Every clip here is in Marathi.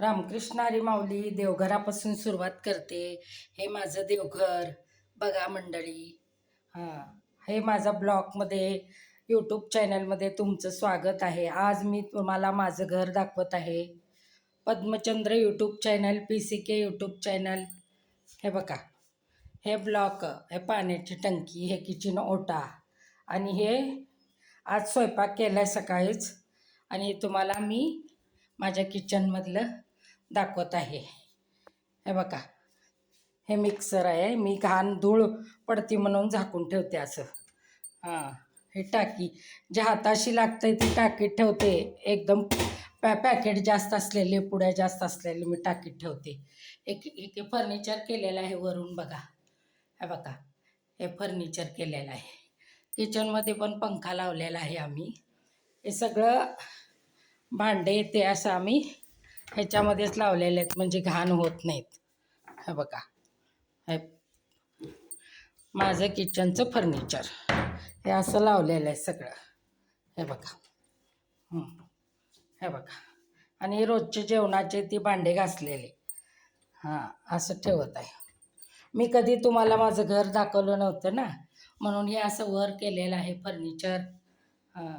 रामकृष्ण हरी माऊली देवघरापासून सुरुवात करते. हे माझं देवघर बघा मंडळी. हां, हे माझा ब्लॉगमध्ये यूट्यूब चॅनलमध्ये तुमचं स्वागत आहे. आज मी तुम्हाला माझं घर दाखवत आहे. Padmachandra YouTube channel, PCK YouTube channel. हे बघा, हे ब्लॉक, हे पाण्याची टंकी, हे किचन ओटा आणि हे आज स्वयंपाक केला आहे सकाळीच. आणि हे तुम्हाला मी माझ्या किचनमधलं दाखवत आहे. हे बघा, हे मिक्सर आहे. मी घाण धूळ पडती म्हणून झाकून ठेवते असं. हां, हे टाकी जे हाताशी लागतं ती टाकीत ठेवते. एकदम पॅकेट जास्त असलेले, पुड्या जास्त असलेले मी टाकीत ठेवते. एक फर्निचर केलेलं आहे वरून बघा. हे बघा, हे फर्निचर केलेलं आहे. किचनमध्ये पण पंखा लावलेला आहे आम्ही. हे सगळं भांडे ते असं आम्ही ह्याच्यामध्येच लावलेले आहेत म्हणजे घाण होत नाहीत. हे बघा, हे माझं किचनचं फर्निचर हे असं लावलेलं आहे सगळं. हे बघा, हे बघा. आणि रोजचे जेवणाचे ती भांडे घासलेले. हां, असं ठेवत आहे. मी कधी तुम्हाला माझं घर दाखवलं नव्हतं ना, म्हणून हे असं वर केलेलं आहे फर्निचर. हां,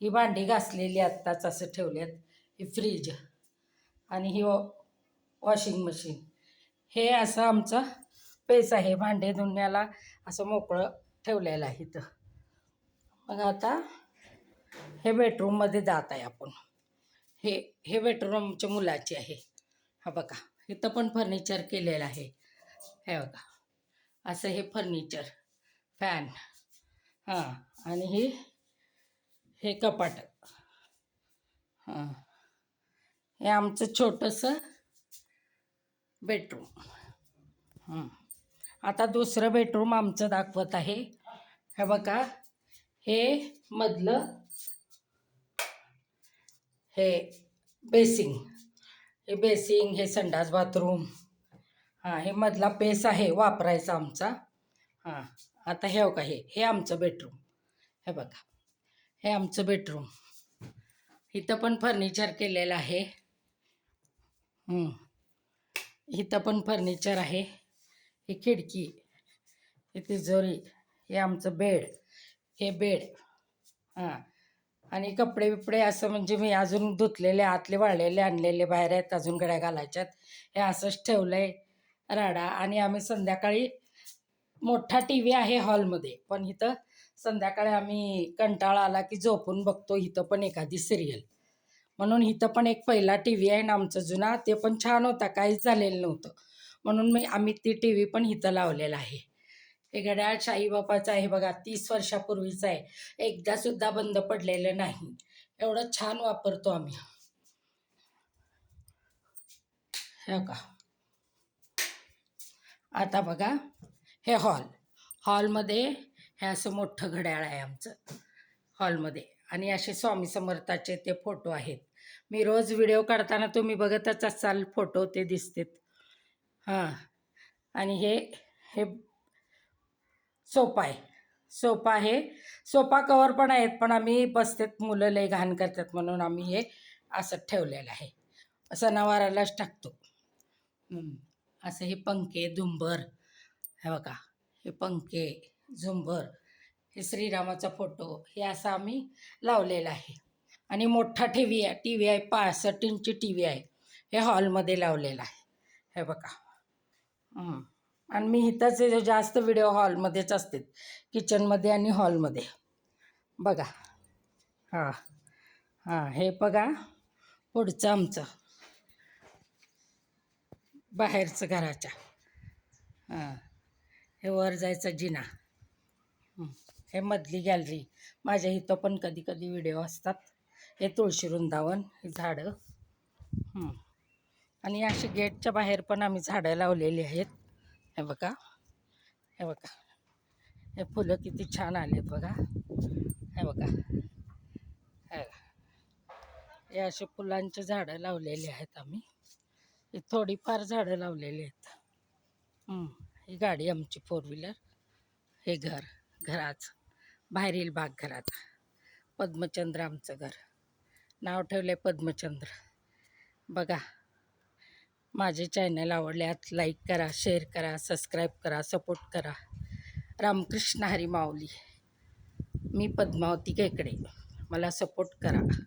ही भांडी घासलेली आत्ताच असं ठेवल्यात. ही फ्रीज आणि ही वॉशिंग मशीन. हे असं आमचं पेस आहे. भांडे धुण्याला असं मोकळं ठेवलेलं आहे इथं. मग आता हे बेडरूममध्ये जात आहे आपण. हे हे बेडरूम आमच्या मुलाची आहे. हा बघा, इथं पण फर्निचर केलेलं आहे. हे बघा, असं हे फर्निचर, फॅन. हां, आणि हे कपाट. हां, हे आमचं छोटंसं बेडरूम. आता दुसरं बेडरूम आमचं दाखवत आहे. हे बघा, हे मधलं हे बेसिंग, हे संडास बाथरूम. हां, हे मधला पेस आहे वापरायचा आमचा. हां, आता हे बघा, हे आमचं बेडरूम. हे बघा, हे आमचं बेडरूम. इथं पण फर्निचर केलेलं आहे. इथं पण फर्निचर आहे. ही खिडकी, ही तिजोरी, हे आमचं बेड, हे बेड. हां, आणि कपडे बिपडे असं म्हणजे मी अजून धुतलेले, आतले वाळलेले आणलेले बाहेर आहेत, अजून घड्या घालायच्यात. हे असंच ठेवलं आहे राडा. आणि आम्ही संध्याकाळी मोठा टी व्ही आहे हॉलमध्ये, पण इथं संध्याकाळी आम्ही कंटाळा आला की झोपून बघतो इथं पण एखादी सिरियल. म्हणून इथं पण एक पहिला टी व्ही आहे ना आमचा जुना, ते पण छान होता, काहीच झालेलं नव्हतं. म्हणून आम्ही ती टी व्ही पण इथं लावलेला आहे. हे घड्याळ साईबापाचं आहे बघा, 30 वर्षापूर्वीचं आहे. एकदासुद्धा बंद पडलेलं नाही. एवढं छान वापरतो आम्ही. हे का, आता बघा, हे हॉलमध्ये हे असं मोठं घड्याळ आहे आमचं हॉलमध्ये. आणि असे स्वामी समर्थाचे ते फोटो आहेत. मी रोज व्हिडिओ काढताना तुम्ही बघतच असाल, फोटो ते दिसतात. हां, आणि हे सोफा आहे. सोफा कवर पण आहेत, पण आम्ही बसतात, मुलं लय घाण करतात म्हणून आम्ही हे असं ठेवलेलं आहे. सणावारालाच टाकतो. असं हे पंखे, झुंबर. हे बघा, हे पंखे, झुंबर, हे श्रीरामाचा फोटो, हे असं आम्ही लावलेलं आहे. आणि मोठा टी व्ही आहे 65 इंची टी व्ही आहे. हे हॉलमध्ये लावलेलं आहे. हे बघा. आणि मी इथंच जास्त व्हिडिओ हॉलमध्येच असते, किचनमध्ये आणि हॉलमध्ये. बघा. हां हां, हे बघा पुढचं आमचं बाहेरचं घराच्या. हां, हे वर जायचं जिना. हे मधली गॅलरी. माझ्या इथं पण कधी कधी व्हिडिओ असतात. हे तुळशी वृंदावन, हे झाडं. आणि अशी गेटच्या बाहेर पण आम्ही झाडं लावलेली आहेत. हे बघा, हे बघा, हे फुलं किती छान आलेत बघा. हे बघा, हे असे फुलांचे झाडं लावलेली आहेत आम्ही. हे थोडीफार झाडं लावलेली आहेत. ही गाडी आमची 4 व्हीलर. हे घराचं बाहेरील भाग घरात. पद्मचंद्र आमचं घर, नाव ठेवलं आहे पद्मचंद्र. बघा, माझे चॅनल आवडल्यात लाईक करा, शेअर करा, सबस्क्राईब करा, सपोर्ट करा. रामकृष्ण हरी माऊली. मी पद्मावती केकडे. मला सपोर्ट करा.